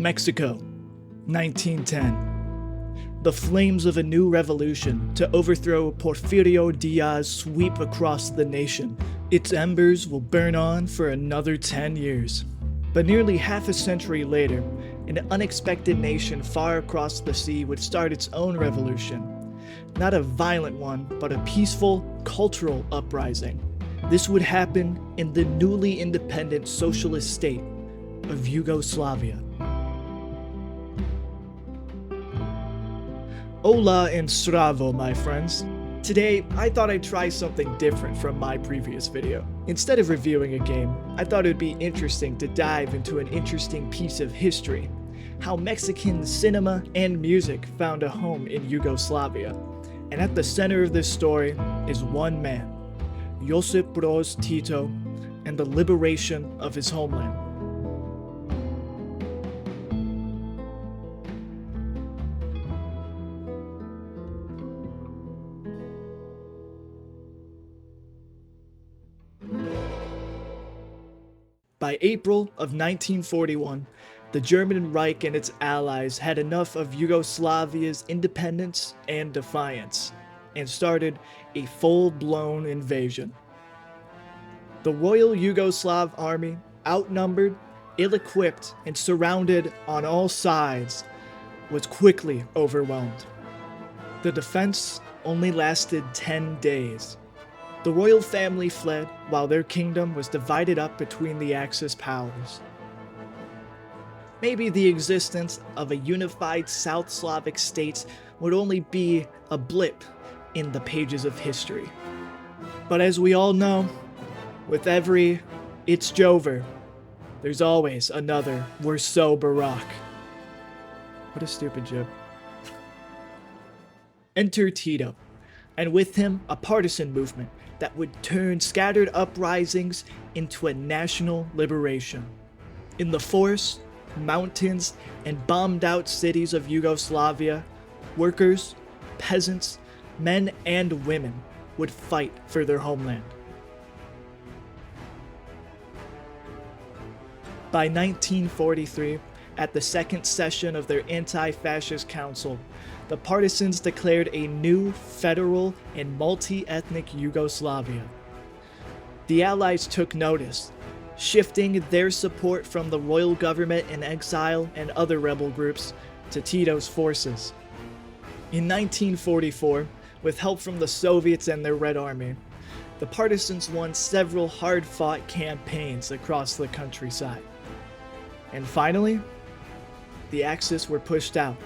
Mexico, 1910. The flames of a new revolution to overthrow Porfirio Diaz sweep across the nation. Its embers will burn on for another 10 years. But nearly half a century later, an unexpected nation far across the sea would start its own revolution. Not a violent one, but a peaceful, cultural uprising. This would happen in the newly independent socialist state of Yugoslavia. Hola and Stravo, my friends. Today, I thought I'd try something different from my previous video. Instead of reviewing a game, I thought it'd be interesting to dive into an interesting piece of history. How Mexican cinema and music found a home in Yugoslavia. And at the center of this story is one man, Josip Broz Tito, and the liberation of his homeland. By April of 1941, the German Reich and its allies had enough of Yugoslavia's independence and defiance, and started a full-blown invasion. The Royal Yugoslav Army, outnumbered, ill-equipped, and surrounded on all sides, was quickly overwhelmed. The defense only lasted 10 days. The royal family fled while their kingdom was divided up between the Axis powers. Maybe the existence of a unified South Slavic state would only be a blip in the pages of history. But as we all know, with every "it's Jover," there's always another "we're so Barack." What a stupid joke. Enter Tito, and with him a partisan movement that would turn scattered uprisings into a national liberation. In the forests, mountains, and bombed-out cities of Yugoslavia, workers, peasants, men, and women would fight for their homeland. By 1943, at the second session of their anti-fascist council, the partisans declared a new federal and multi-ethnic Yugoslavia. The Allies took notice, shifting their support from the royal government in exile and other rebel groups to Tito's forces. In 1944, with help from the Soviets and their Red Army, the partisans won several hard-fought campaigns across the countryside. And finally, the Axis were pushed out.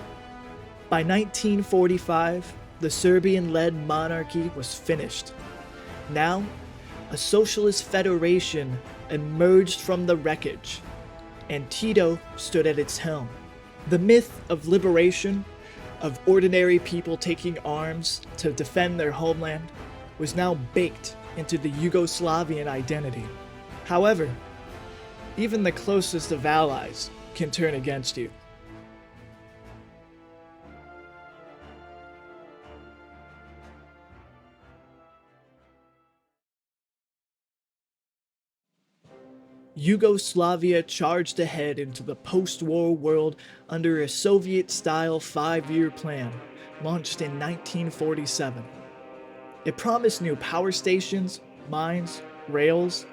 By 1945, the Serbian-led monarchy was finished. Now, a socialist federation emerged from the wreckage, and Tito stood at its helm. The myth of liberation, of ordinary people taking arms to defend their homeland, was now baked into the Yugoslavian identity. However, even the closest of allies can turn against you. Yugoslavia charged ahead into the post-war world under a Soviet-style 5-year plan, launched in 1947. It promised new power stations, mines, rails,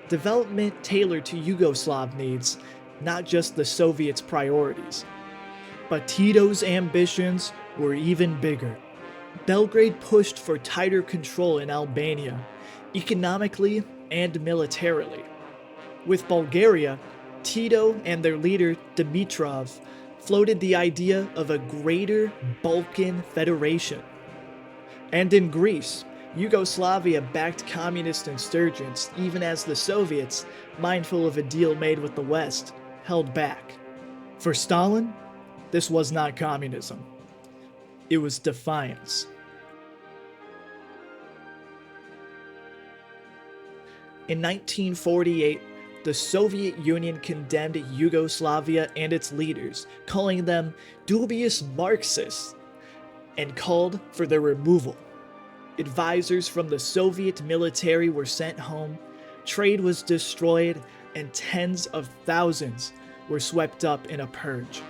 development tailored to Yugoslav needs, not just the Soviets' priorities. But Tito's ambitions were even bigger. Belgrade pushed for tighter control in Albania, economically and militarily. With Bulgaria, Tito and their leader Dimitrov floated the idea of a greater Balkan Federation. And in Greece, Yugoslavia backed communist insurgents even as the Soviets, mindful of a deal made with the West, held back. For Stalin, this was not communism. It was defiance. In 1948, the Soviet Union condemned Yugoslavia and its leaders, calling them dubious Marxists, and called for their removal. Advisors from the Soviet military were sent home, trade was destroyed, and tens of thousands were swept up in a purge.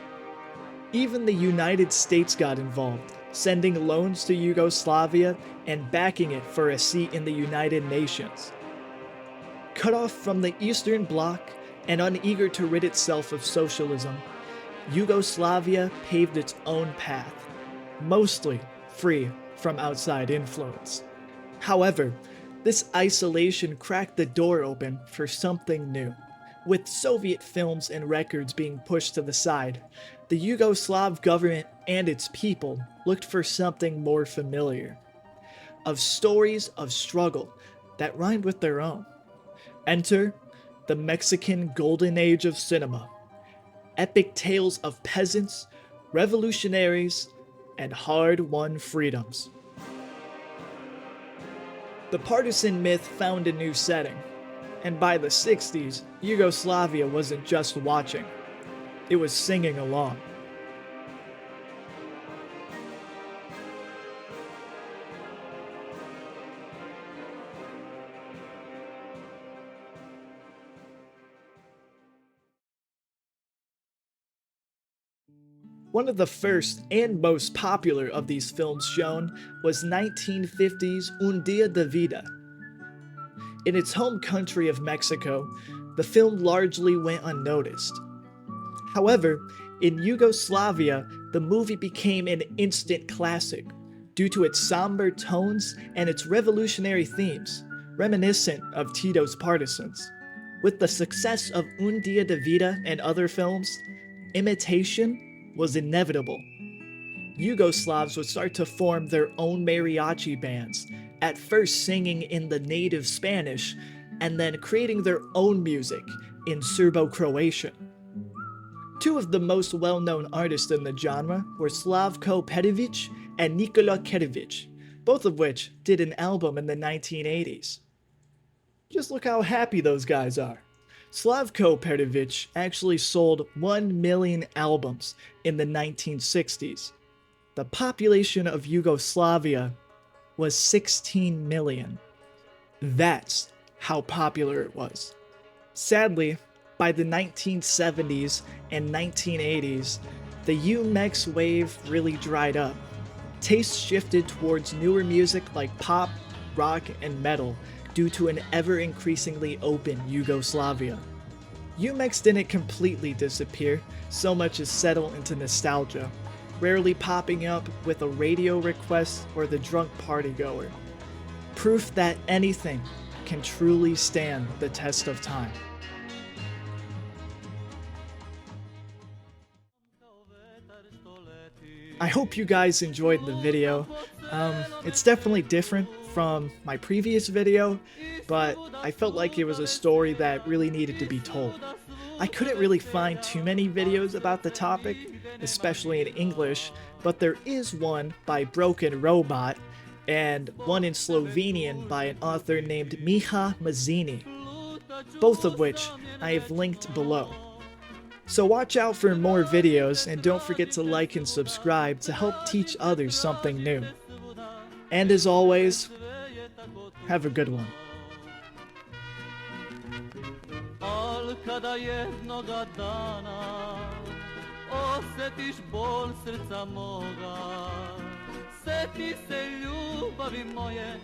Even the United States got involved, sending loans to Yugoslavia and backing it for a seat in the United Nations. Cut off from the Eastern Bloc and uneager to rid itself of socialism, Yugoslavia paved its own path, mostly free from outside influence. However, this isolation cracked the door open for something new. With Soviet films and records being pushed to the side, the Yugoslav government and its people looked for something more familiar. Of stories of struggle that rhymed with their own. Enter the Mexican Golden Age of cinema. Epic tales of peasants, revolutionaries, and hard-won freedoms. The partisan myth found a new setting, and by the 60s, Yugoslavia wasn't just watching, it was singing along. One of the first and most popular of these films shown was 1950's Un Día de Vida. In its home country of Mexico, the film largely went unnoticed. However, in Yugoslavia, the movie became an instant classic due to its somber tones and its revolutionary themes, reminiscent of Tito's partisans. With the success of Un Día de Vida and other films, imitation was inevitable. Yugoslavs would start to form their own mariachi bands, at first singing in the native Spanish, and then creating their own music in Serbo-Croatian. Two of the most well-known artists in the genre were Slavko Petrović and Nikola Kerović, both of which did an album in the 1980s. Just look how happy those guys are. Slavko Petrović actually sold 1 million albums in the 1960s. The population of Yugoslavia was 16 million. That's how popular it was. Sadly, by the 1970s and 1980s, the Yu-Mex wave really dried up. Tastes shifted towards newer music like pop, rock, and metal due to an ever-increasingly open Yugoslavia. Yu-Mex didn't completely disappear, so much as settle into nostalgia, rarely popping up with a radio request or the drunk partygoer. Proof that anything can truly stand the test of time. I hope you guys enjoyed the video. It's definitely different from my previous video, but I felt like it was a story that really needed to be told. I couldn't really find too many videos about the topic, especially in English, but there is one by Broken Robot, and one in Slovenian by an author named Miha Mazzini, both of which I have linked below. So watch out for more videos, and don't forget to like and subscribe to help teach others something new. And as always, have a good one. Kada jednoga dana osjetiš bol srca moga, sjeti se ljubavi moje.